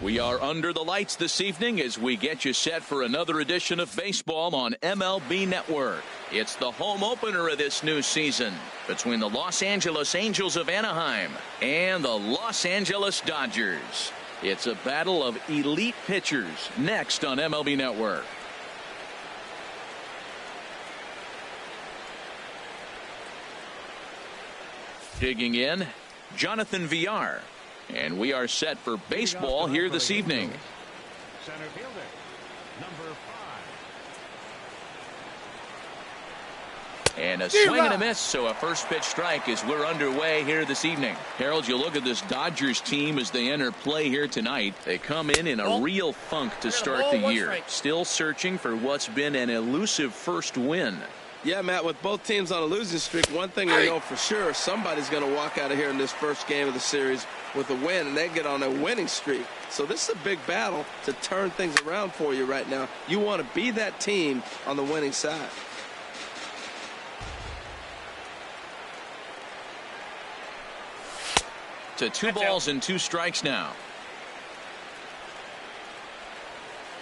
We are under the lights this evening as we get you set for another edition of baseball on MLB Network. It's the home opener of this new season between the Los Angeles Angels of Anaheim and the Los Angeles Dodgers. It's a battle of elite pitchers next on MLB Network. Digging in, Jonathan Villar. And we are set for baseball here this evening. Center fielder, number 5. And a swing and a miss, so a first pitch strike as we're underway here this evening. Harold, you look at this Dodgers team as they enter play here tonight. They come in a real funk to start the year. Still searching for what's been an elusive first win. Yeah, Matt, with both teams on a losing streak, one thing you know for sure, somebody's going to walk out of here in this first game of the series with a win, and they get on a winning streak. So this is a big battle to turn things around for you right now. You want to be that team on the winning side. To 2 balls and 2 strikes now.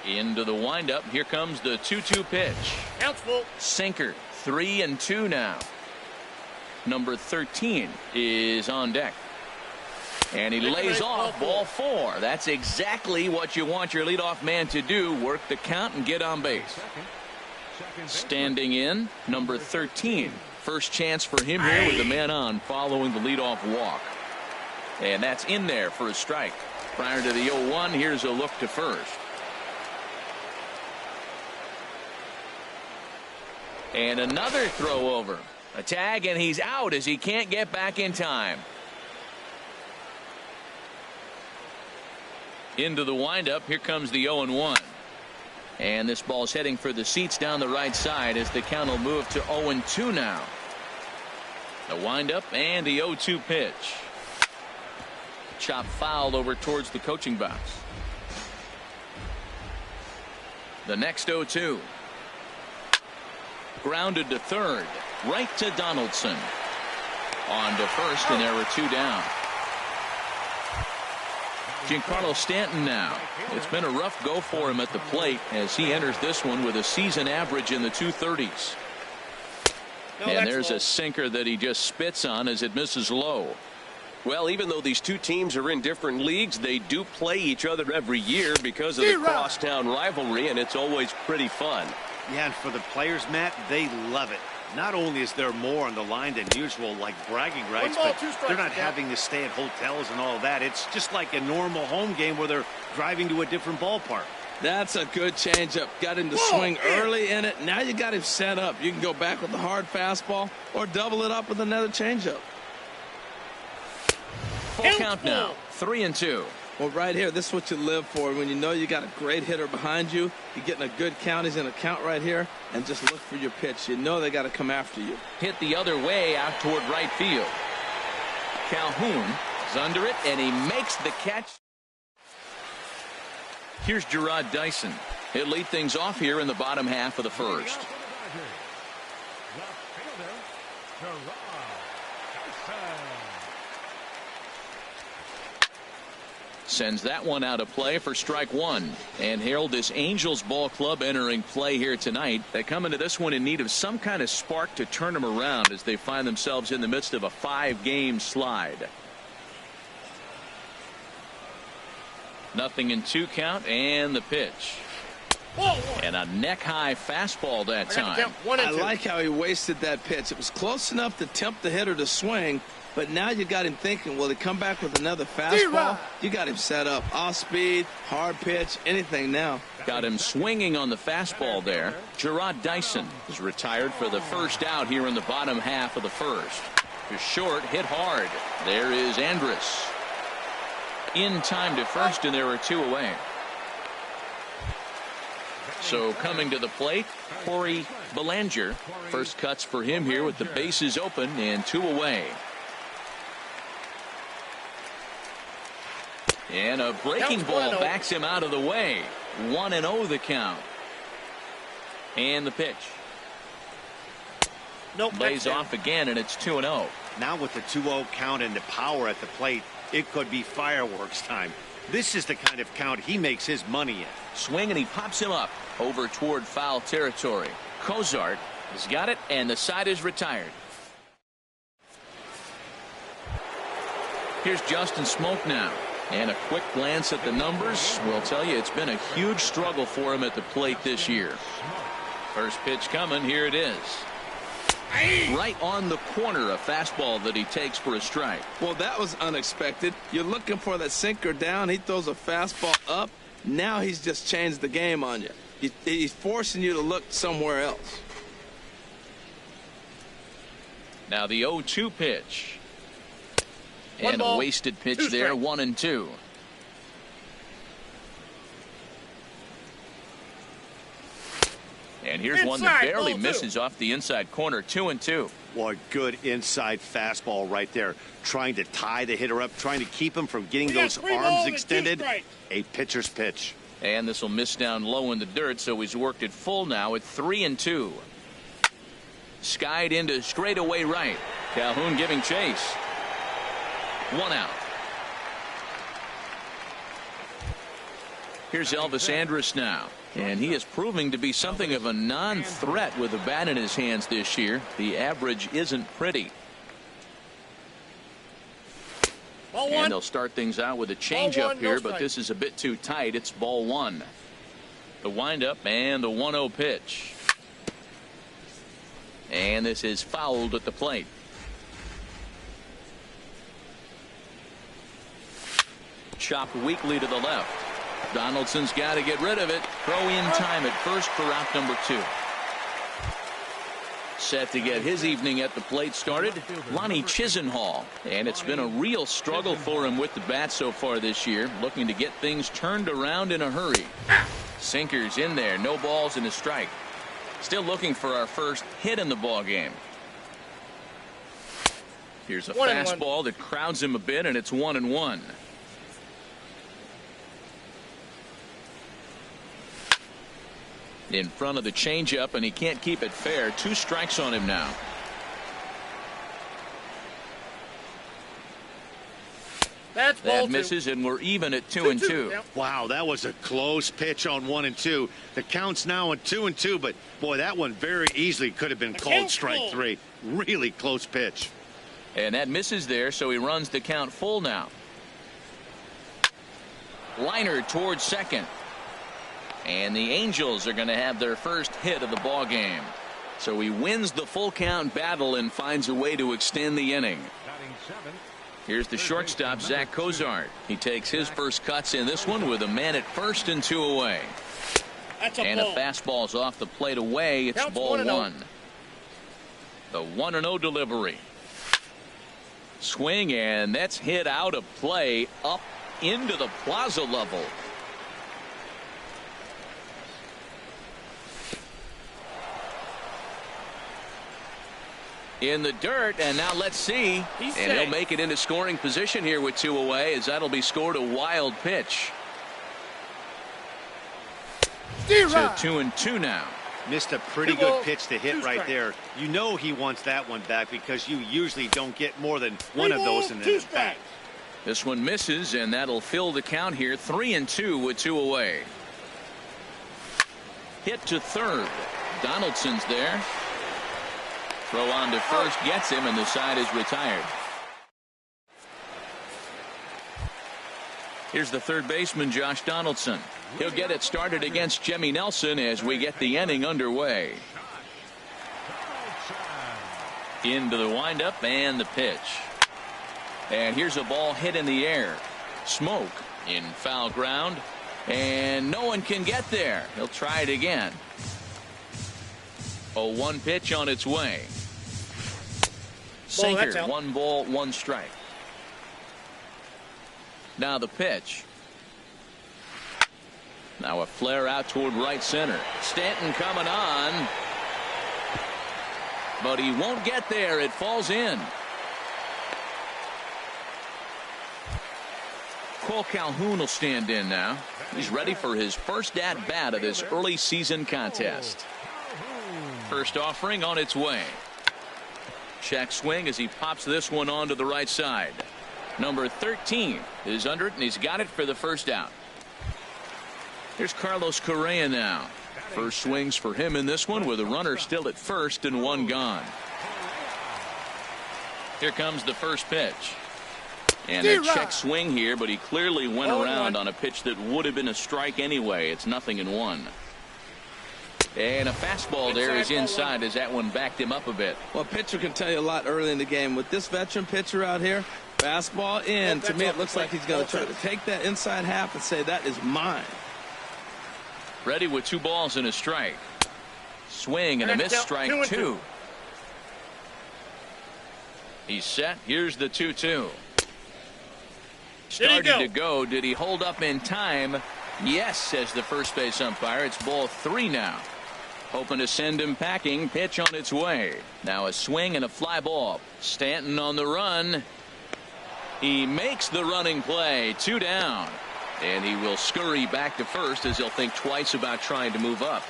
Into the windup. Here comes the 2-2 pitch. Sinker. 3-2 now. Number 13 is on deck. And he lays off ball 4. That's exactly what you want your leadoff man to do. Work the count and get on base. Standing in, number 13. First chance for him here with the man on following the leadoff walk. And that's in there for a strike. Prior to the 0-1, here's a look to first. And another throw over. A tag, and he's out as he can't get back in time. Into the windup. Here comes the 0-1. And this ball's heading for the seats down the right side as the count will move to 0-2 now. The windup and the 0-2 pitch. Chop fouled over towards the coaching box. The next 0-2. Grounded to third. Right to Donaldson. On to first, and there were 2 down. Giancarlo Stanton now. It's been a rough go for him at the plate as he enters this one with a season average in the 230s. And there's a sinker that he just spits on as it misses low. Well, even though these two teams are in different leagues, they do play each other every year because of the crosstown rivalry, and it's always pretty fun. Yeah, and for the players, Matt, they love it. Not only is there more on the line than usual, like bragging rights, but they're not having to stay at hotels and all of that. It's just like a normal home game where they're driving to a different ballpark. That's a good changeup. Got him to swing early in it. Now you got him set up. You can go back with the hard fastball or double it up with another changeup. Full count now. 3-2. Well, right here, this is what you live for. When you know you got a great hitter behind you, you're getting a good count. He's in a count right here, and just look for your pitch. You know they got to come after you. Hit the other way out toward right field. Calhoun is under it, and he makes the catch. Here's Gerard Dyson. He'll lead things off here in the bottom half of the first. Sends that one out of play for strike 1. And Harold, this Angels ball club entering play here tonight. They come into this one in need of some kind of spark to turn them around as they find themselves in the midst of a 5-game slide. 0-2 count, and the pitch. And a neck-high fastball that time. I like how he wasted that pitch. It was close enough to tempt the hitter to swing, but now you got him thinking, will he come back with another fastball? You got him set up. Off speed, hard pitch, anything now. Got him swinging on the fastball there. Gerard Dyson is retired for the first out here in the bottom half of the first. To short, hit hard. There is Andrus. In time to first, and there are 2 away. So coming to the plate, Corey Bellinger. First cuts for him here with the bases open and 2 away. And a breaking ball backs him out of the way. 1-0 the count. And the pitch. Lays off again, and it's 2-0. Now with the 2-0 count and the power at the plate, it could be fireworks time. This is the kind of count he makes his money in. Swing, and he pops him up over toward foul territory. Cozart has got it, and the side is retired. Here's Justin Smoke now. And a quick glance at the numbers will tell you it's been a huge struggle for him at the plate this year. First pitch coming. Here it is. Right on the corner, a fastball that he takes for a strike. Well, that was unexpected. You're looking for that sinker down. He throws a fastball up. Now he's just changed the game on you. He's forcing you to look somewhere else. Now the 0-2 pitch. And a wasted pitch there, 1-2. And here's one that barely misses off the inside corner, 2-2. Boy, good inside fastball right there. Trying to tie the hitter up, trying to keep him from getting those arms extended. A pitcher's pitch. And this will miss down low in the dirt, so he's worked it full now at 3-2. Skied into straightaway right. Calhoun giving chase. 1 out. Here's Elvis Andrus now, and he is proving to be something of a non-threat with a bat in his hands this year. The average isn't pretty. And they'll start things out with a changeup here, but this is a bit too tight. It's ball 1. The windup and the 1-0 pitch. And this is fouled at the plate. Chopped weakly to the left. Donaldson's got to get rid of it. Throw in time at first for out number 2. Set to get his evening at the plate started, Lonnie Chisenhall. And it's been a real struggle for him with the bat so far this year, looking to get things turned around in a hurry. Sinkers in there, no balls and a strike. Still looking for our first hit in the ball game. Here's a fastball that crowds him a bit, and it's 1-1. In front of the changeup, and he can't keep it fair. 2 strikes on him now. That misses, and we're even at 2-2. Yep. Wow, that was a close pitch on 1-2. The count's now on 2-2, but boy, that one very easily could have been called strike 3. Really close pitch. And that misses there, so he runs the count full now. Liner towards second. And the Angels are going to have their first hit of the ball game. So he wins the full count battle and finds a way to extend the inning. Here's the shortstop, Zach Cozart. He takes his first cuts in this one with a man at first and 2 away. And a fastball's off the plate away. It's ball 1. The 1-0 delivery. Swing, and that's hit out of play up into the plaza level. In the dirt, and now let's see. And he'll make it into scoring position here with 2 away, as that'll be scored a wild pitch. So 2-2 now. Missed a pretty good pitch to hit right there. You know he wants that one back because you usually don't get more than one of those in the back. This one misses, and that'll fill the count here. 3-2 with 2 away. Hit to third. Donaldson's there. Throw on to first gets him, and the side is retired. Here's the third baseman, Josh Donaldson. He'll get it started against Jimmy Nelson as we get the inning underway. Into the windup and the pitch. And here's a ball hit in the air. Smoke in foul ground, and no one can get there. He'll try it again. A 1 pitch on its way. Sinker, 1 ball, 1 strike. Now the pitch. Now a flare out toward right center. Stanton coming on. But he won't get there. It falls in. Cole Calhoun will stand in now. He's ready for his first at-bat of this early season contest. First offering on its way. Check swing as he pops this one onto the right side. Number 13 is under it, and he's got it for the first out. Here's Carlos Correa now. First swings for him in this one with a runner still at first and one gone. Here comes the first pitch. And a check swing here, but he clearly went around on a pitch that would have been a strike anyway. It's 0-1. And a fastball there is inside as that one backed him up a bit. Well, pitcher can tell you a lot early in the game. With this veteran pitcher out here, fastball in, to me it looks like he's going to try to take that inside half and say that is mine. Ready with 2 balls and a strike. Swing and a miss, strike 2. He's set. Here's the 2-2. Started to go. Did he hold up in time? Yes, says the first base umpire. It's ball 3 now. Hoping to send him packing. Pitch on its way. Now a swing and a fly ball. Stanton on the run. He makes the running play. 2 down. And he will scurry back to first as he'll think twice about trying to move up.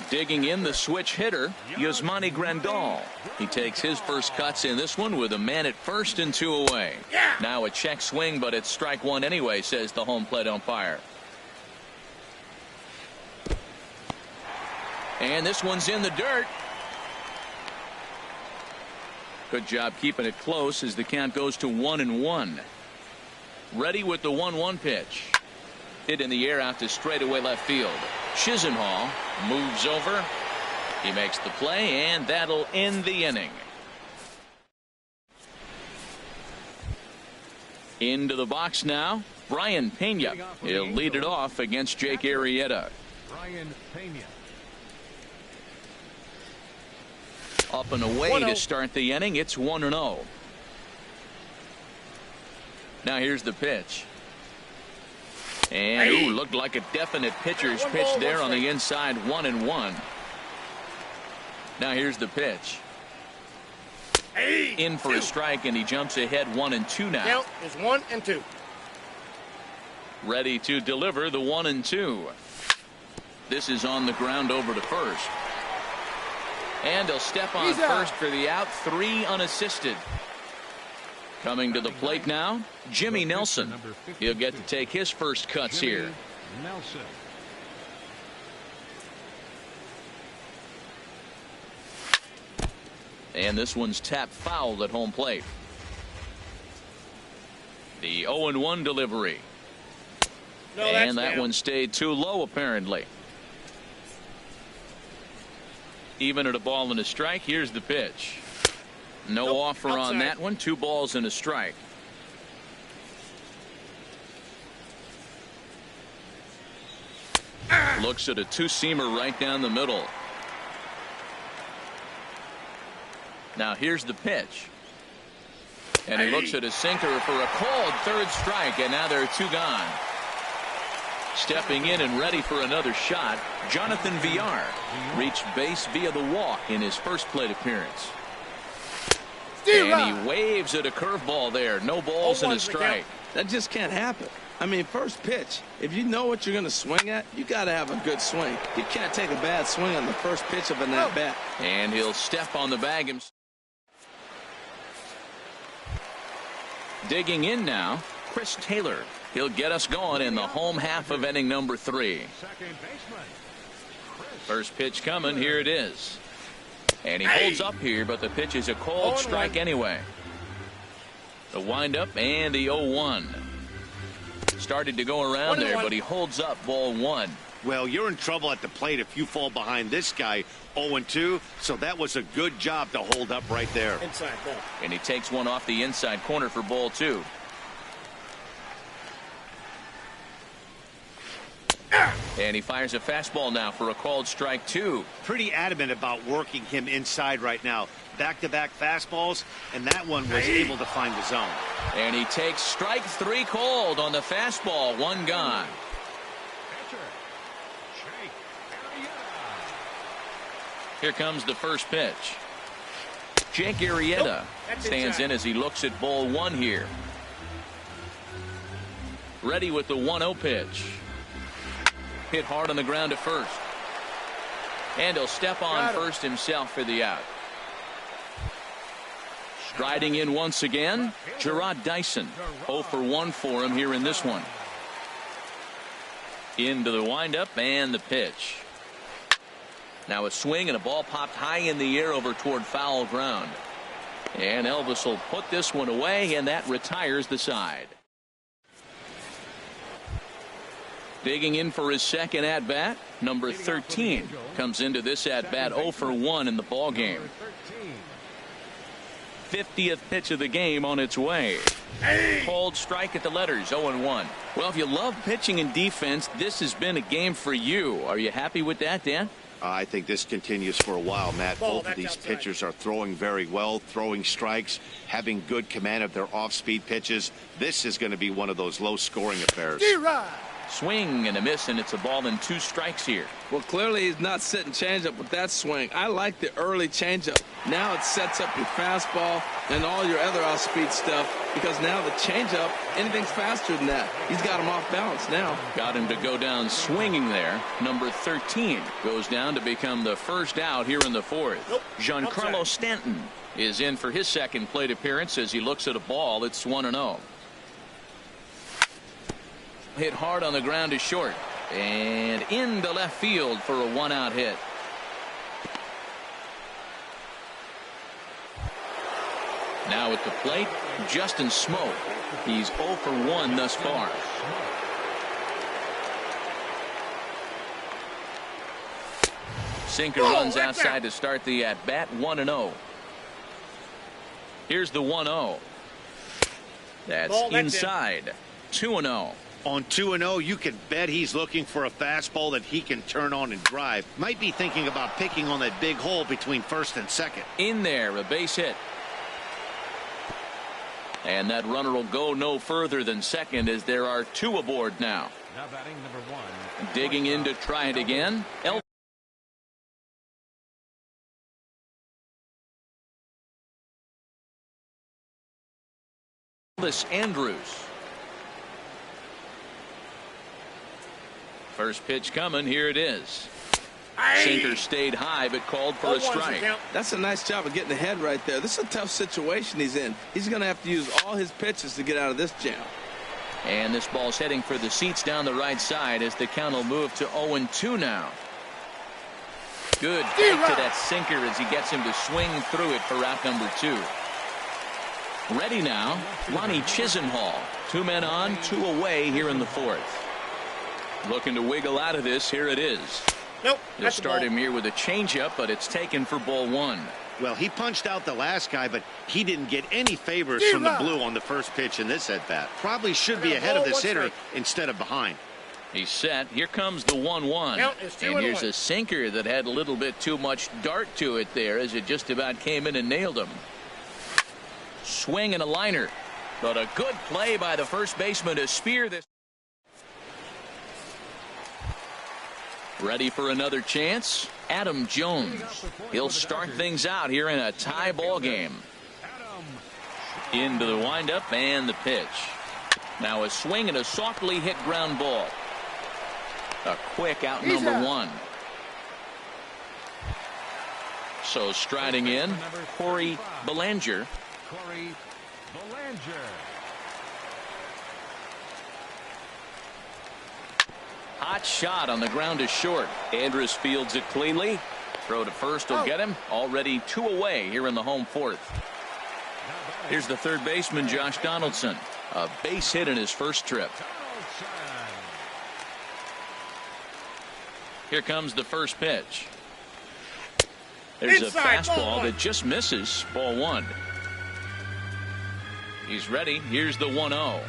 Digging in the switch hitter, Yasmani Grandal. He takes his first cuts in this one with a man at first and 2 away. Now a check swing, but it's strike 1 anyway, says the home plate umpire. And this one's in the dirt. Good job keeping it close as the count goes to 1-1. Ready with the 1-1 pitch. Hit in the air out to straightaway left field. Chisenhall moves over. He makes the play, and that'll end the inning. Into the box now, Brian Pena. He'll lead it off against Jake Arrieta. Brian Pena. Up and away to start the inning. It's 1-0. Now here's the pitch. And looked like a definite pitcher's pitch there on the inside. 1-1. Now here's the pitch. In for a strike, and he jumps ahead 1-2 now. Count is 1-2. Ready to deliver the 1-2. This is on the ground over to first. And he'll step on first for the out. 3 unassisted. Coming to the plate now, Jimmy Nelson. He'll get to take his first cuts here. Nelson. And this one's tapped foul at home plate. The 0-1 delivery. And that one stayed too low apparently. Even at a ball and a strike. Here's the pitch. No offer on that one. 2 balls and a strike. Looks at a 2-seamer right down the middle. Now here's the pitch. And he looks at a sinker for a called 3rd strike, and now there are 2 gone. Stepping in and ready for another shot, Jonathan Villar reached base via the walk in his first plate appearance. And he waves at a curveball there. No balls and a strike. That just can't happen. I mean, first pitch, if you know what you're going to swing at, you got to have a good swing. You can't take a bad swing on the first pitch of an at-bat. And he'll step on the bag himself. Digging in now, Chris Taylor. He'll get us going in the home half of inning number 3. First pitch coming. Here it is. And he holds up here, but the pitch is a called strike anyway. The windup and the 0-1. Started to go around there, but he holds up ball 1. Well, you're in trouble at the plate if you fall behind this guy 0-2. So that was a good job to hold up right there. Inside ball. And he takes one off the inside corner for ball 2. And he fires a fastball now for a called strike 2. Pretty adamant about working him inside right now. Back-to-back fastballs, and that one was able to find the zone. And he takes strike 3 called on the fastball. 1 gone. Here comes the first pitch. Jake Arrieta stands in as he looks at ball 1 here. Ready with the 1-0 pitch. Hit hard on the ground to first. And he'll step on first himself for the out. Striding in once again, Gerard Dyson. 0 for 1 for him here in this one. Into the windup and the pitch. Now a swing and a ball popped high in the air over toward foul ground. And Elvis will put this one away, and that retires the side. Digging in for his second at-bat, number 13 comes into this at-bat 0 for 1 in the ball game. 50th pitch of the game on its way. Cold strike at the letters, 0-1. Well, if you love pitching and defense, this has been a game for you. Are you happy with that, Dan? I think this continues for a while, Matt. Both of these pitchers are throwing very well, throwing strikes, having good command of their off-speed pitches. This is going to be one of those low-scoring affairs. Swing and a miss, and it's a ball and 2 strikes here. Well, clearly he's not setting changeup with that swing. I like the early changeup. Now it sets up your fastball and all your other off-speed stuff, because now the changeup, anything's faster than that. He's got him off balance now. Got him to go down swinging there. Number 13 goes down to become the first out here in the 4th. Giancarlo Stanton is in for his second plate appearance as he looks at a ball. It's 1-0. Hit hard on the ground to short and into left field for a 1-out hit. Now at the plate, Justin Smoke. He's 0 for 1 thus far. Sinker runs outside to start the at bat. 1-0. Here's the 1-0. That's inside. 2-0. On 2-0, you can bet he's looking for a fastball that he can turn on and drive. Might be thinking about picking on that big hole between first and second. In there, a base hit. And that runner will go no further than second as there are 2 aboard now. Now batting number 1. Digging in to try it again. Elvis Andrus. First pitch coming. Here it is. Sinker stayed high but called for a strike. That's a nice job of getting ahead right there. This is a tough situation he's in. He's going to have to use all his pitches to get out of this jam. And this ball's heading for the seats down the right side as the count will move to 0-2 now. Good fake to that sinker as he gets him to swing through it for out number 2. Ready now, Lonnie Chisenhall. 2 men on, 2 away here in the 4th. Looking to wiggle out of this. Here it is. Nope. They'll start him here with a changeup, but it's taken for ball 1. Well, he punched out the last guy, but he didn't get any favors from the blue on the first pitch in this at-bat. Probably should be ahead of this hitter instead of behind. He's set. Here comes the 1-1. And here's a sinker that had a little bit too much dart to it there as it just about came in and nailed him. Swing and a liner. But a good play by the first baseman to spear this. Ready for another chance? Adam Jones. He'll start things out here in a tie ball game. Into the windup and the pitch. Now a swing and a softly hit ground ball. A quick out number 1. So striding in, Corey Bellinger. Hot shot on the ground to short. Andrus fields it cleanly. Throw to first will get him. Already 2 away here in the home 4th. Here's the third baseman, Josh Donaldson. A base hit in his first trip. Here comes the first pitch. There's a fastball that just misses. Ball 1. He's ready. Here's the 1-0.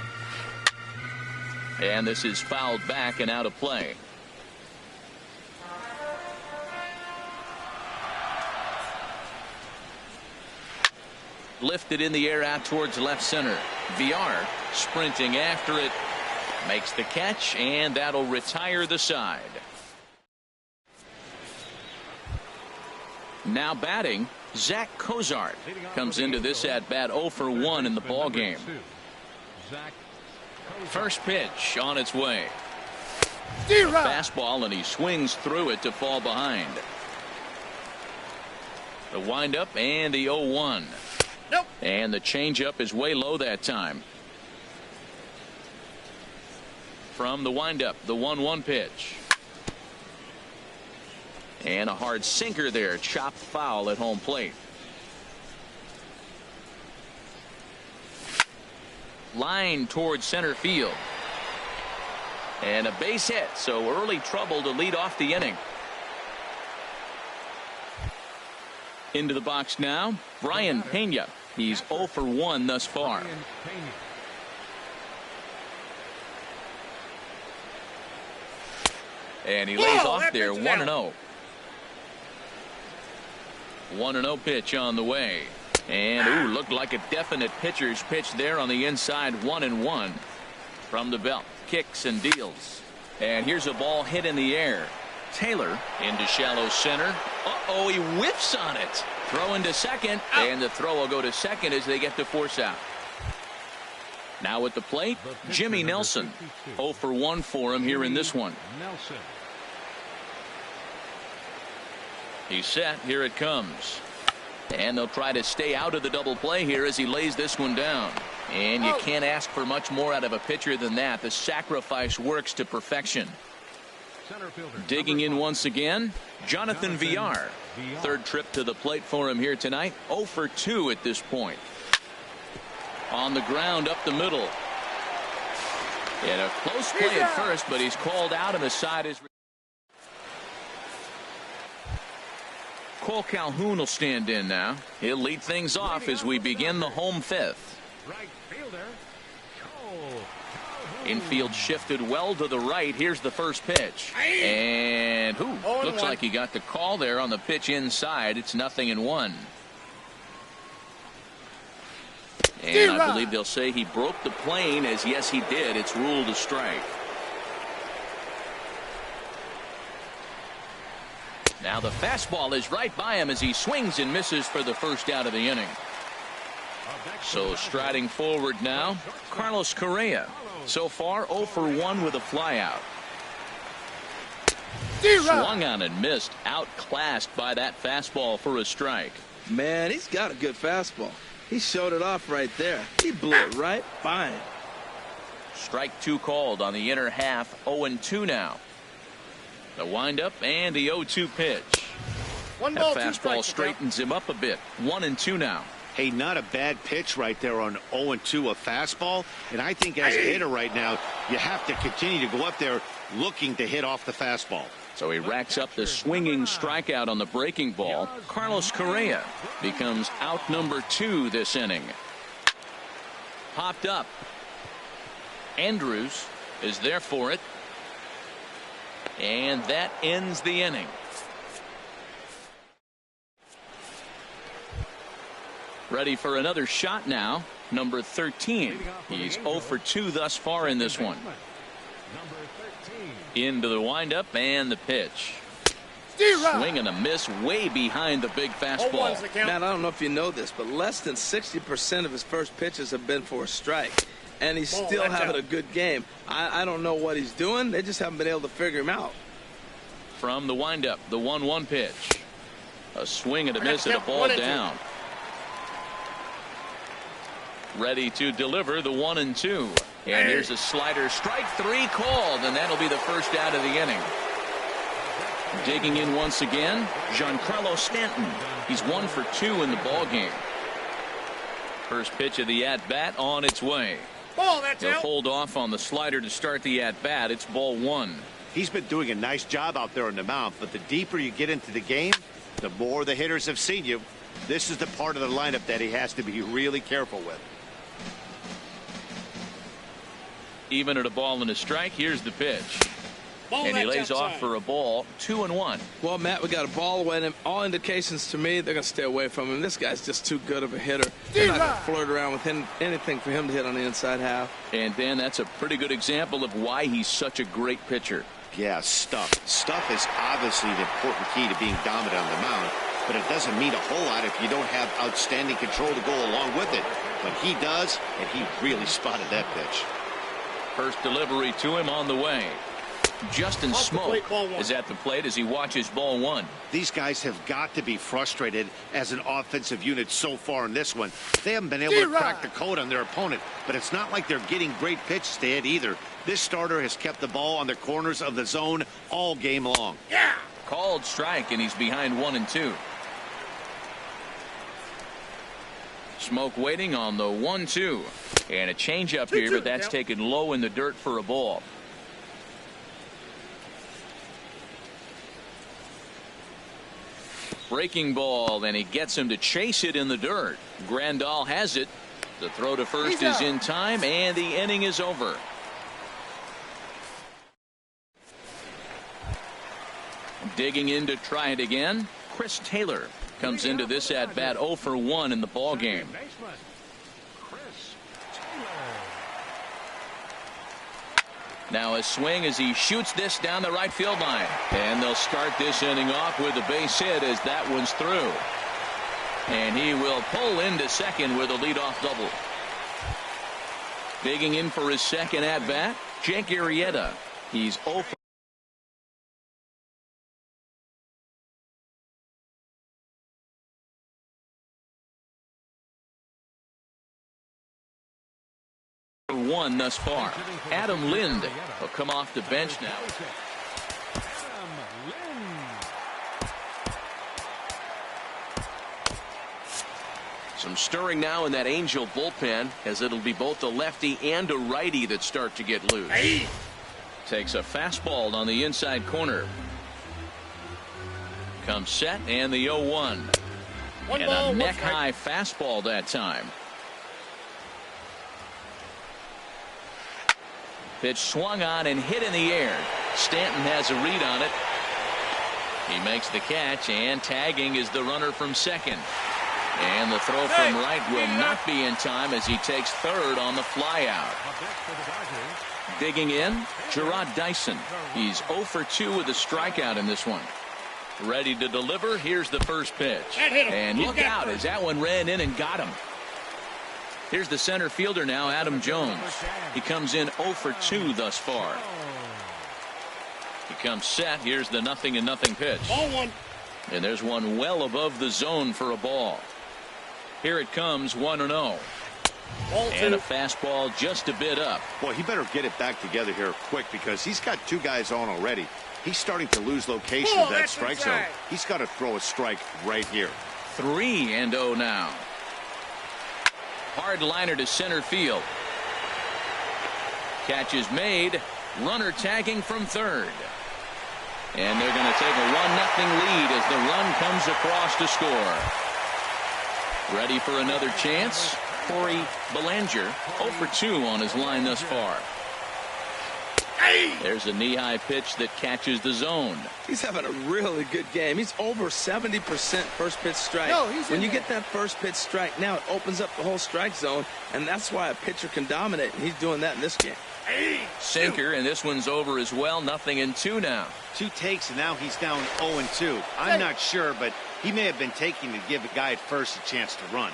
And this is fouled back and out of play. Lifted in the air out towards left center. VR sprinting after it. Makes the catch, and that'll retire the side. Now batting, Zach Cozart comes into this at bat 0 for 1 in the ball game. First pitch on its way. Fastball, and he swings through it to fall behind. The windup and the 0-1. Nope. And the changeup is way low that time. From the windup, the 1-1 pitch. And a hard sinker there, chopped foul at home plate. Line towards center field. And a base hit, so early trouble to lead off the inning. Into the box now, Brian Pena. He's 0 for 1 thus far. And he lays off there, 1-0. 1-0 pitch on the way. And looked like a definite pitcher's pitch there on the inside. 1-1 from the belt. Kicks and deals. And here's a ball hit in the air. Taylor into shallow center. He whiffs on it. Throw into second. And the throw will go to second as they get the force out. Now at the plate, Jimmy Nelson. 0 for 1 for him here in this one. He's set. Here it comes. And they'll try to stay out of the double play here as he lays this one down. And you can't ask for much more out of a pitcher than that. The sacrifice works to perfection. Digging in once again, Jonathan Villar. Third trip to the plate for him here tonight. 0 for 2 at this point. On the ground up the middle. And a close play at first, but he's called out and the side is. Cole Calhoun will stand in now. He'll lead things off as we begin the home fifth. Infield shifted well to the right. Here's the first pitch. And looks like he got the call there on the pitch inside. It's 0-1. And I believe they'll say he broke the plane, as yes he did. It's ruled a strike. Now the fastball is right by him as he swings and misses for the first out of the inning. So striding forward now, Carlos Correa. So far 0 for 1 with a flyout. Swung on and missed. Outclassed by that fastball for a strike. Man, he's got a good fastball. He showed it off right there. He blew it right by him. Strike 2 called on the inner half. 0-2 now. The windup and the 0-2 pitch. That fastball straightens him up a bit. 1-2 now. Hey, not a bad pitch right there on 0-2, a fastball. And I think as a hitter right now, you have to continue to go up there looking to hit off the fastball. So he racks up the swinging strikeout on the breaking ball. Carlos Correa becomes out number 2 this inning. Popped up. Andrews is there for it. And that ends the inning. Ready for another shot now. Number 13. He's 0 for 2 thus far in this one. Into the windup and the pitch. Swing and a miss way behind the big fastball. Matt, I don't know if you know this, but less than 60% of his first pitches have been for a strike. And he's still having a good game. I don't know what he's doing. They just haven't been able to figure him out. From the windup, the 1-1 pitch. A swing and a miss and a ball down. Ready to deliver the 1-2. And here's a slider. Strike 3 called, and that'll be the first out of the inning. Digging in once again, Giancarlo Stanton. He's 1 for 2 in the ball game. First pitch of the at-bat on its way. He'll hold off on the slider to start the at-bat. It's ball 1. He's been doing a nice job out there on the mound, but the deeper you get into the game, the more the hitters have seen you. This is the part of the lineup that he has to be really careful with. Even at a ball and a strike, here's the pitch. And he lays off for a ball. 2-1. Well, Matt, we got a ball away. And all indications to me, they're going to stay away from him. This guy's just too good of a hitter. They're not going to flirt around with anything for him to hit on the inside half. And Dan, that's a pretty good example of why he's such a great pitcher. Yeah, stuff. Stuff is obviously the important key to being dominant on the mound, but it doesn't mean a whole lot if you don't have outstanding control to go along with it. But he does, and he really spotted that pitch. First delivery to him on the way. Justin Smoke is at the plate as he watches ball one. These guys have got to be frustrated as an offensive unit so far in this one. They haven't been able to crack the code on their opponent, but it's not like they're getting great pitches to hit either. This starter has kept the ball on the corners of the zone all game long. Yeah. Called strike, and he's behind 1-2. Smoke waiting on the 1-2. And a changeup here, but that's taken low in the dirt for a ball. Breaking ball, and he gets him to chase it in the dirt. Grandal has it. The throw to first is in time, and the inning is over. Digging in to try it again, Chris Taylor comes into this at bat 0 for 1 in the ball game. Now a swing as he shoots this down the right field line. And they'll start this inning off with a base hit as that one's through. And he will pull into second with a leadoff double. Digging in for his second at bat, Jake Arrieta. He's 0 for 1 thus far. Adam Lind will come off the bench now. Some stirring now in that Angel bullpen, as it'll be both a lefty and a righty that start to get loose. Takes a fastball on the inside corner. Comes set, and the 0-1. And a neck-high fastball that time. Pitch swung on and hit in the air. Stanton has a read on it. He makes the catch, and tagging is the runner from second. And the throw from right will not be in time as he takes third on the flyout. Digging in, Gerard Dyson. He's 0 for 2 with a strikeout in this one. Ready to deliver. Here's the first pitch. And look out as that one ran in and got him. Here's the center fielder now, Adam Jones. He comes in 0 for 2 thus far. He comes set. Here's the 0-0 pitch. Ball one. And there's one well above the zone for a ball. Here it comes, 1-0. And a fastball just a bit up. Boy, he better get it back together here quick because he's got 2 guys on already. He's starting to lose location of that strike zone. He's got to throw a strike right here. 3-0 now. Hard liner to center field. Catch is made. Runner tagging from third. And they're going to take a 1-0 lead as the run comes across to score. Ready for another chance. Corey Belanger 0 for 2 on his line thus far. There's a knee-high pitch that catches the zone. He's having a really good game. He's over 70% first pitch strike. When you get that first pitch strike, now it opens up the whole strike zone, and that's why a pitcher can dominate, and he's doing that in this game. Sinker, and this one's over as well. 0-2 now. 2 takes, and now he's down 0-2. I'm not sure, but he may have been taking to give the guy at first a chance to run.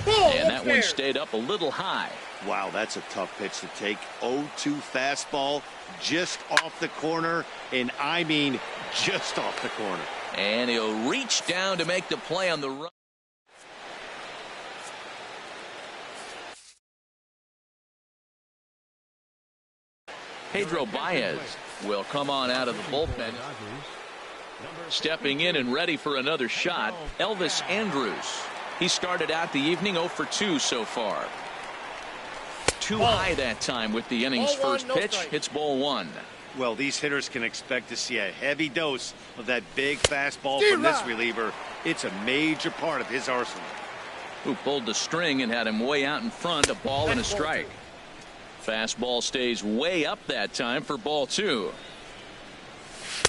And that one stayed up a little high. Wow, that's a tough pitch to take. 0-2 fastball just off the corner, and I mean just off the corner. And he'll reach down to make the play on the run. Pedro Baez will come on out of the bullpen. Stepping in and ready for another shot, Elvis Andrus. He started out the evening 0 for 2 so far. Too high that time with the inning's first pitch. Hits ball 1. Well, these hitters can expect to see a heavy dose of that big fastball from this reliever. It's a major part of his arsenal. Who pulled the string and had him way out in front, a ball and a strike. Fastball stays way up that time for ball 2.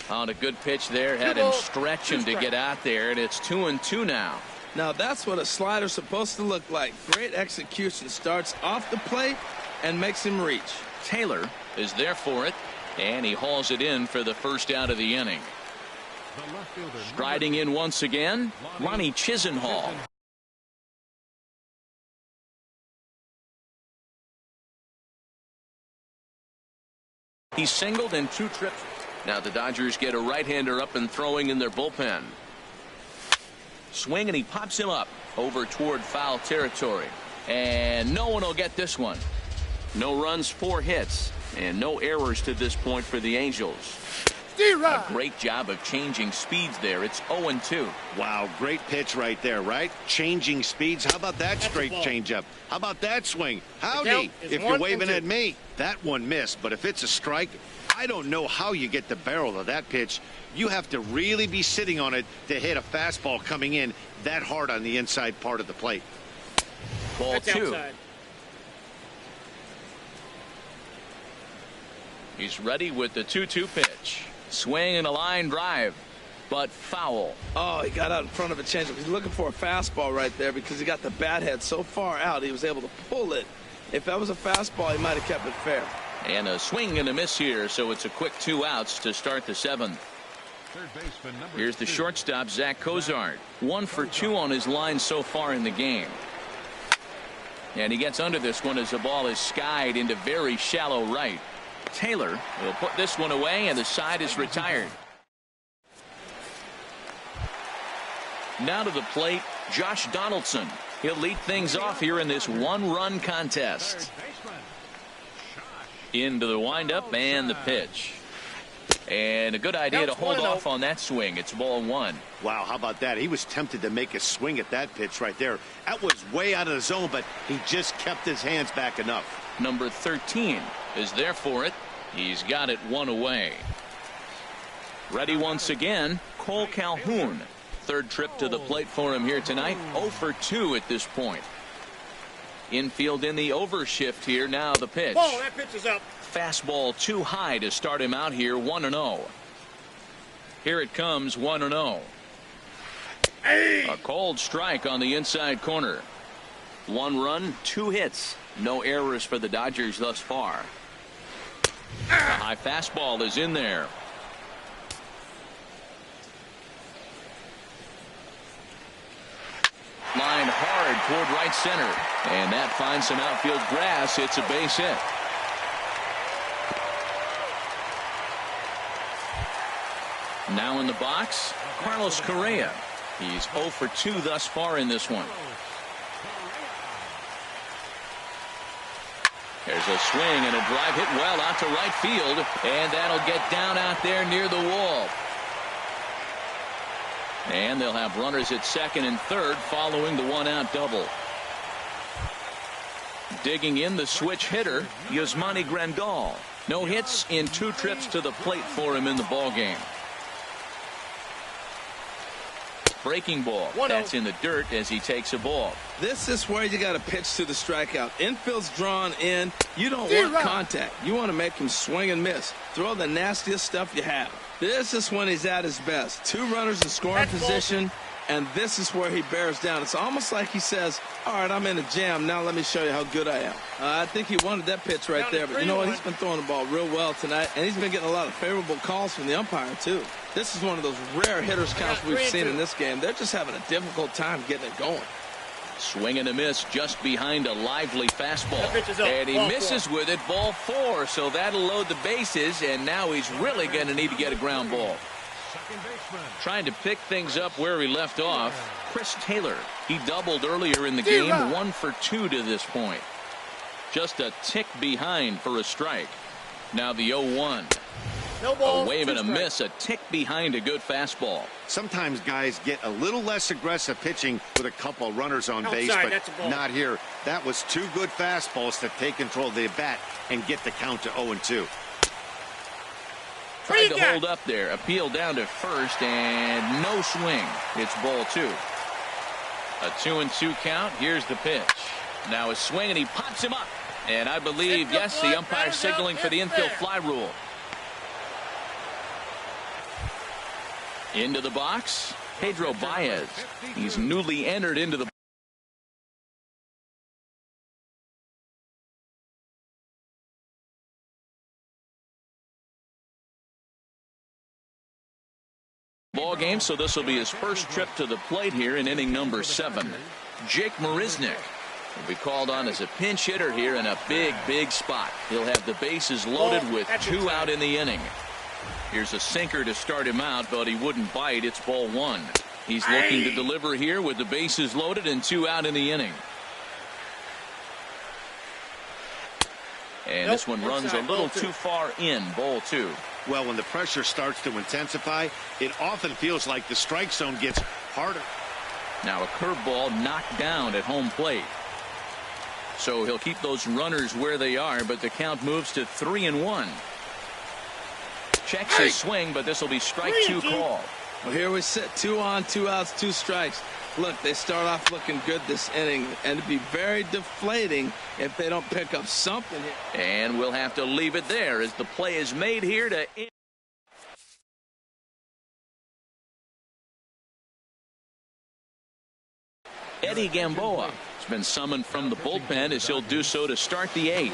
On a good pitch there, had him stretching to get out there, and it's 2-2 now. Now that's what a slider's supposed to look like. Great execution. Starts off the plate and makes him reach. Taylor is there for it, and he hauls it in for the first out of the inning. Striding in once again, Ronnie Chisenhall. He singled in 2 trips. Now the Dodgers get a right-hander up and throwing in their bullpen. Swing, and he pops him up over toward foul territory. And no one will get this one. No runs, 4 hits, and no errors to this point for the Angels. A great job of changing speeds there. It's 0-2. Wow, great pitch right there, right? Changing speeds. How about that straight changeup? How about that swing? Howdy, if you're waving at me. That one missed, but if it's a strike, I don't know how you get the barrel of that pitch. You have to really be sitting on it to hit a fastball coming in that hard on the inside part of the plate. Ball 2. Outside. He's ready with the 2-2 pitch. Swing and a line drive, but foul. Oh, he got out in front of a changeup. He's looking for a fastball right there because he got the bat head so far out he was able to pull it. If that was a fastball, he might have kept it fair. And a swing and a miss here, so it's a quick 2 outs to start the 7th. Here's the shortstop, Zach Cozart. 1 for 2 on his line so far in the game. And he gets under this one as the ball is skied into very shallow right. Taylor will put this one away, and the side is retired. Now to the plate, Josh Donaldson. He'll lead things off here in this 1-run contest. Into the windup and the pitch. And a good idea to hold off on that swing. It's ball 1. Wow, how about that? He was tempted to make a swing at that pitch right there. That was way out of the zone, but he just kept his hands back enough. Number 13 is there for it. He's got it 1 away. Ready once again, Cole Calhoun. 3rd trip to the plate for him here tonight. 0 for 2 at this point. Infield in the overshift here. Now the pitch. Ball, that pitch is up. Fastball too high to start him out here. 1-0. Here it comes, 1-0. Hey. A cold strike on the inside corner. 1 run, 2 hits. No errors for the Dodgers thus far. The high fastball is in there. Line hard toward right center. And that finds some outfield grass. It's a base hit. Now in the box, Carlos Correa. He's 0 for 2 thus far in this one. There's a swing and a drive hit well out to right field, and that'll get down out there near the wall. And they'll have runners at 2nd and 3rd following the 1-out double. Digging in the switch hitter, Yasmani Grandal. No hits in 2 trips to the plate for him in the ballgame. Breaking ball. That's in the dirt as he takes a ball. This is where you got to pitch to the strikeout. Infield's drawn in. You don't want contact. You want to make him swing and miss. Throw the nastiest stuff you have. This is when he's at his best. 2 runners in scoring position, and this is where he bears down. It's almost like he says, all right, I'm in a jam. Now let me show you how good I am. I think he wanted that pitch right there, but you know what? He's been throwing the ball real well tonight, and he's been getting a lot of favorable calls from the umpire, too. This is one of those rare hitters counts we've seen in this game. They're just having a difficult time getting it going. Swing and a miss just behind a lively fastball. And he misses with it, ball 4. So that'll load the bases, and now he's really going to need to get a ground ball. Trying to pick things up where he left off, Chris Taylor. He doubled earlier in the game, 1 for 2 to this point. Just a tick behind for a strike. Now the 0-1. No ball, a wave and a miss, a tick behind a good fastball. Sometimes guys get a little less aggressive pitching with a couple of runners on base, but not here. That was 2 good fastballs to take control of the bat and get the count to 0-2. Tried to hold up there, appeal down to first, and no swing. It's ball 2. A 2-2 count. Here's the pitch. Now a swing, and he pops him up. And I believe, yes, the umpire signaling for the infield fly rule. Into the box, Pedro Baez. He's newly entered into the ball game, so this will be his first trip to the plate here in inning number 7. Jake Marisnick. Will be called on as a pinch hitter here in a big spot. He'll have the bases loaded with 2 out in the inning. Here's a sinker to start him out, but he wouldn't bite. It's ball 1. He's looking to deliver here with the bases loaded and 2 out in the inning. And this one runs a little too far in, ball 2. Well, when the pressure starts to intensify, it often feels like the strike zone gets harder. Now a curveball knocked down at home plate. So he'll keep those runners where they are, but the count moves to 3-1. Checks his swing, but this will be strike 2 call. Well, here we sit, 2 on, 2 outs, 2 strikes. Look, they start off looking good this inning, and it'd be very deflating if they don't pick up something here. And we'll have to leave it there as the play is made here to end. Eddie Gamboa has been summoned from the bullpen as he'll do so to start the 8th.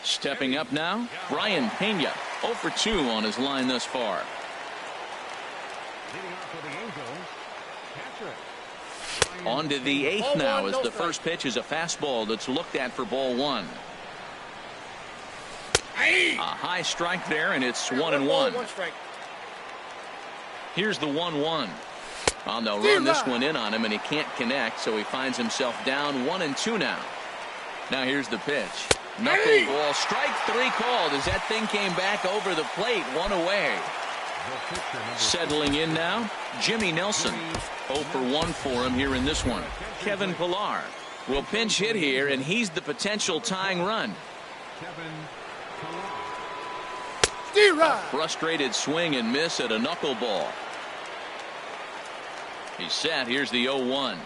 Stepping up now, Brian Pena, 0 for 2 on his line thus far. On to the 8th now as the first pitch is a fastball that's looked at for ball 1. A high strike there, and it's 1-1. Here's the 1-1. Well, they'll run this one in on him, and he can't connect, so he finds himself down 1-2 now. Now here's the pitch. Knuckleball, strike 3 called as that thing came back over the plate, 1 away. Settling in now, Jimmy Nelson. 0 for 1 for him here in this one. Kevin Pillar will pinch hit here, and he's the potential tying run. A frustrated swing and miss at a knuckleball. He's set. Here's the 0-1.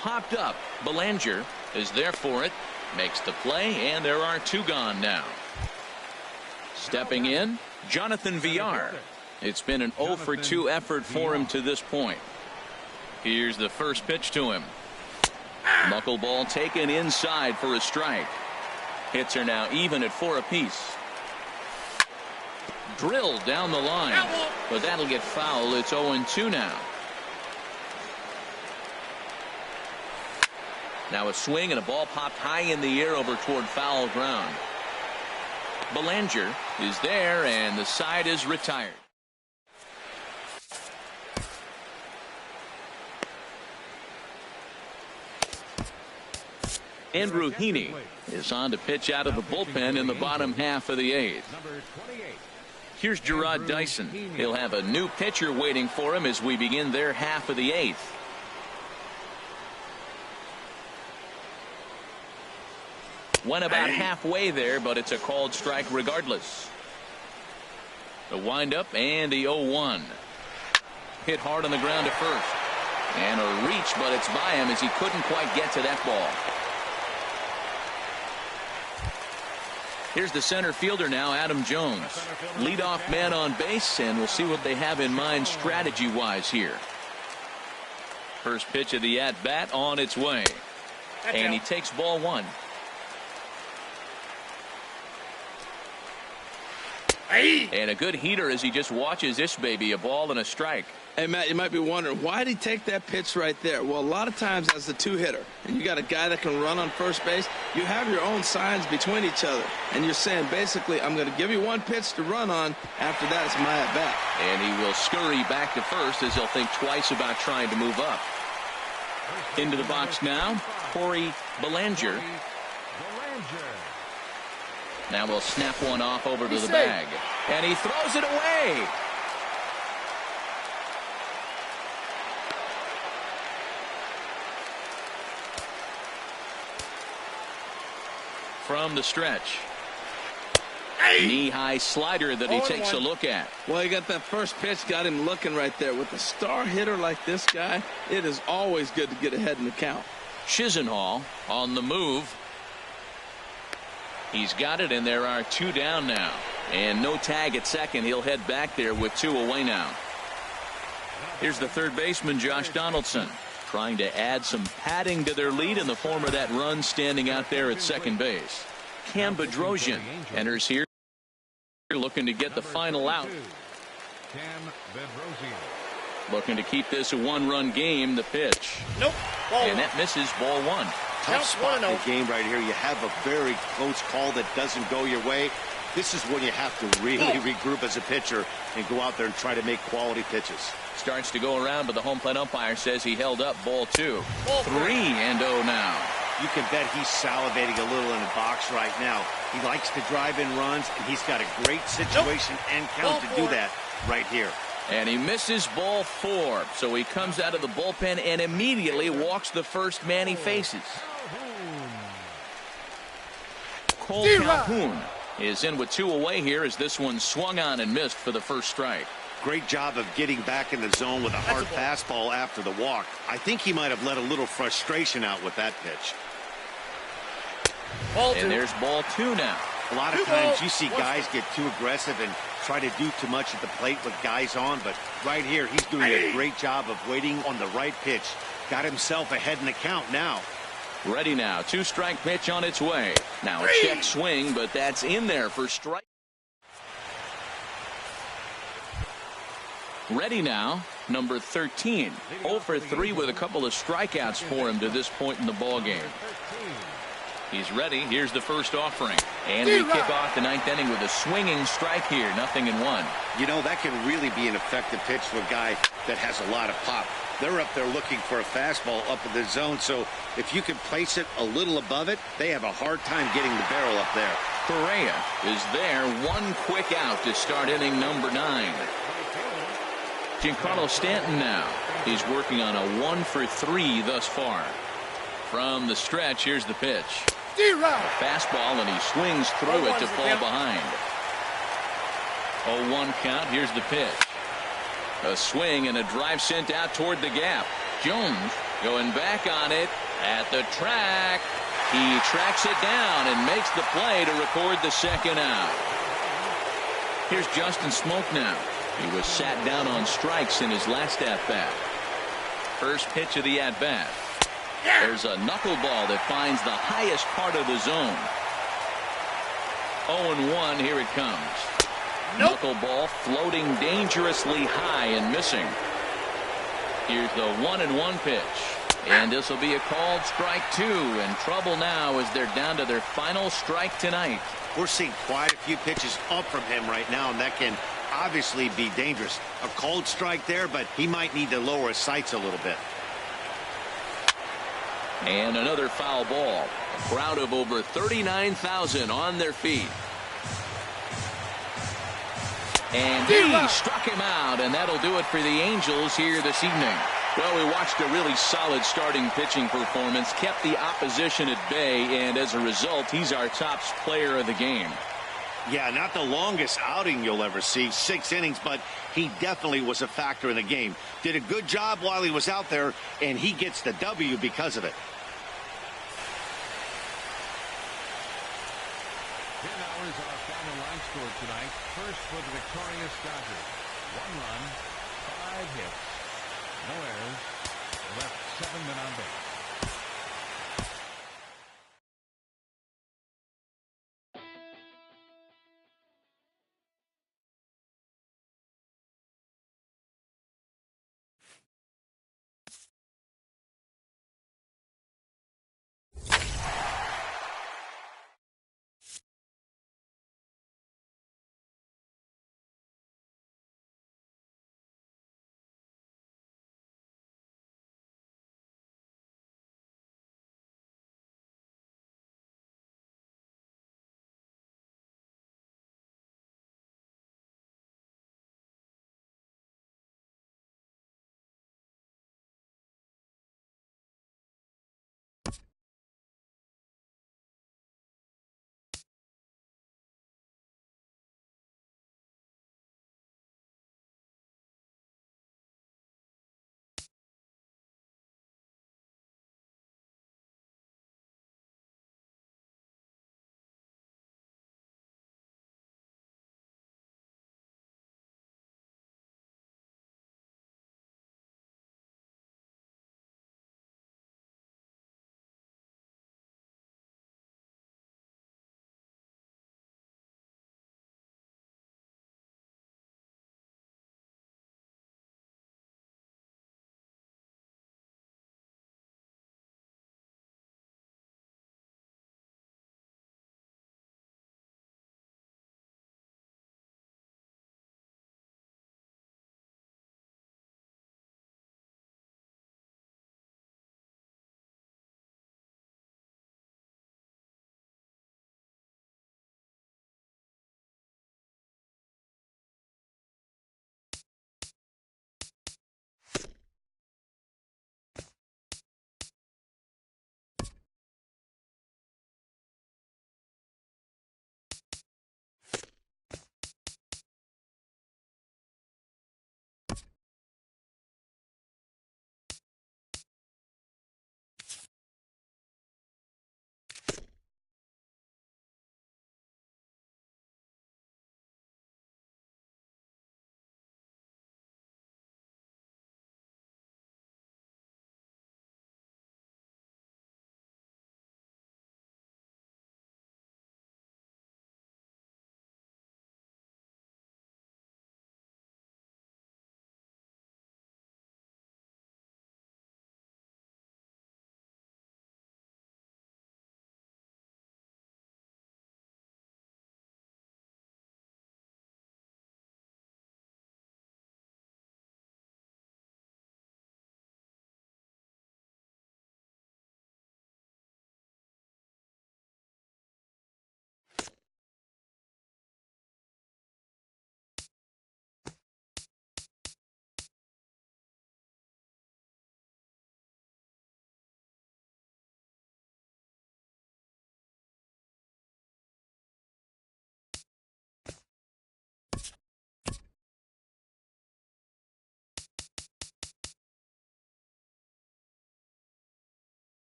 Popped up. Belanger is there for it. Makes the play, and there are 2 gone now. Stepping in, Jonathan Villar. It's been an 0 for 2 effort for him to this point. Here's the first pitch to him. Knuckleball taken inside for a strike. Hits are now even at 4 apiece. Drilled down the line, but that'll get foul. It's 0-2 now. Now a swing and a ball popped high in the air over toward foul ground. Belanger is there, and the side is retired. Andrew Heaney is on to pitch out of the bullpen in the bottom half of the 8th. Here's Gerard Dyson. He'll have a new pitcher waiting for him as we begin their half of the 8th. Went about halfway there, but it's a called strike regardless. The windup and the 0-1. Hit hard on the ground to first. And a reach, but it's by him as he couldn't quite get to that ball. Here's the center fielder now, Adam Jones. Leadoff man on base, and we'll see what they have in mind strategy-wise here. First pitch of the at-bat on its way. And he takes ball 1. And a good heater as he just watches this baby, a ball and a strike. Hey, Matt, you might be wondering, why did he take that pitch right there? Well, a lot of times as the 2-hitter, and you got a guy that can run on first base, you have your own signs between each other. And you're saying, basically, I'm going to give you 1 pitch to run on. After that, it's my at-bat. And he will scurry back to first as he'll think twice about trying to move up. Into the box now, Corey Belanger. Now we'll snap one off over to the bag. And he throws it away. From the stretch. Knee-high slider that he takes a look at. Well, he got that first pitch, got him looking right there. With a star hitter like this guy, it is always good to get ahead in the count. Chisenhall on the move. He's got it, and there are 2 down now. And no tag at second. He'll head back there with 2 away now. Here's the third baseman, Josh Donaldson, trying to add some padding to their lead in the form of that run standing out there at second base. Cam Bedrosian enters here, looking to get the final out. Looking to keep this a one-run game. The pitch. Nope. Ball And that misses, ball one. Tough spot in the game right here. You have a very close call that doesn't go your way. This is when you have to really regroup as a pitcher and go out there and try to make quality pitches. Starts to go around, but the home plate umpire says he held up. Ball two. 3-0 now. You can bet he's salivating a little in the box right now. He likes to drive in runs, and he's got a great situation and count to do that right here. And he misses ball four. So he comes out of the bullpen and immediately walks the first man he faces. Cole Calhoun is in with 2 away here as this one swung on and missed for the first strike. Great job of getting back in the zone with a hard fastball after the walk. I think he might have let a little frustration out with that pitch. And there's ball two now. A lot of times you see guys get too aggressive and try to do too much at the plate with guys on, but right here he's doing a great job of waiting on the right pitch. Got himself ahead in the count now. Ready now. 2-strike pitch on its way. Now a check swing, but that's in there for strike. Ready now. Number 13. 0 for 3 with a couple of strikeouts for him to this point in the ball game. He's ready. Here's the first offering. And we kick off the 9th inning with a swinging strike here. 0-1. You know, that can really be an effective pitch to a guy that has a lot of pop. They're up there looking for a fastball up in the zone, so if you can place it a little above it, they have a hard time getting the barrel up there. Correa is there. 1 quick out to start inning number 9. Giancarlo Stanton now. He's working on a 1 for 3 thus far. From the stretch, here's the pitch. Fastball, and he swings through it to fall behind. 0-1 count. Here's the pitch. A swing and a drive sent out toward the gap. Jones going back on it at the track. He tracks it down and makes the play to record the second out. Here's Justin Smoke now. He was sat down on strikes in his last at-bat. First pitch of the at-bat. There's a knuckleball that finds the highest part of the zone. 0-1, here it comes. Knuckleball floating dangerously high and missing. Here's the 1-1 pitch. And this will be a called strike 2. And trouble now as they're down to their final strike tonight. We're seeing quite a few pitches up from him right now, and that can obviously be dangerous. A cold strike there, but he might need to lower his sights a little bit. And another foul ball. A crowd of over 39,000 on their feet. And he struck him out, and that'll do it for the Angels here this evening. Well, we watched a really solid starting pitching performance, kept the opposition at bay, and as a result, he's our top player of the game. Yeah, not the longest outing you'll ever see, 6 innings, but he definitely was a factor in the game. Did a good job while he was out there, and he gets the W because of it. 10 hours our final line score tonight. First for the victorious Dodgers. 1 run, 5 hits, no errors, left 7 men on base.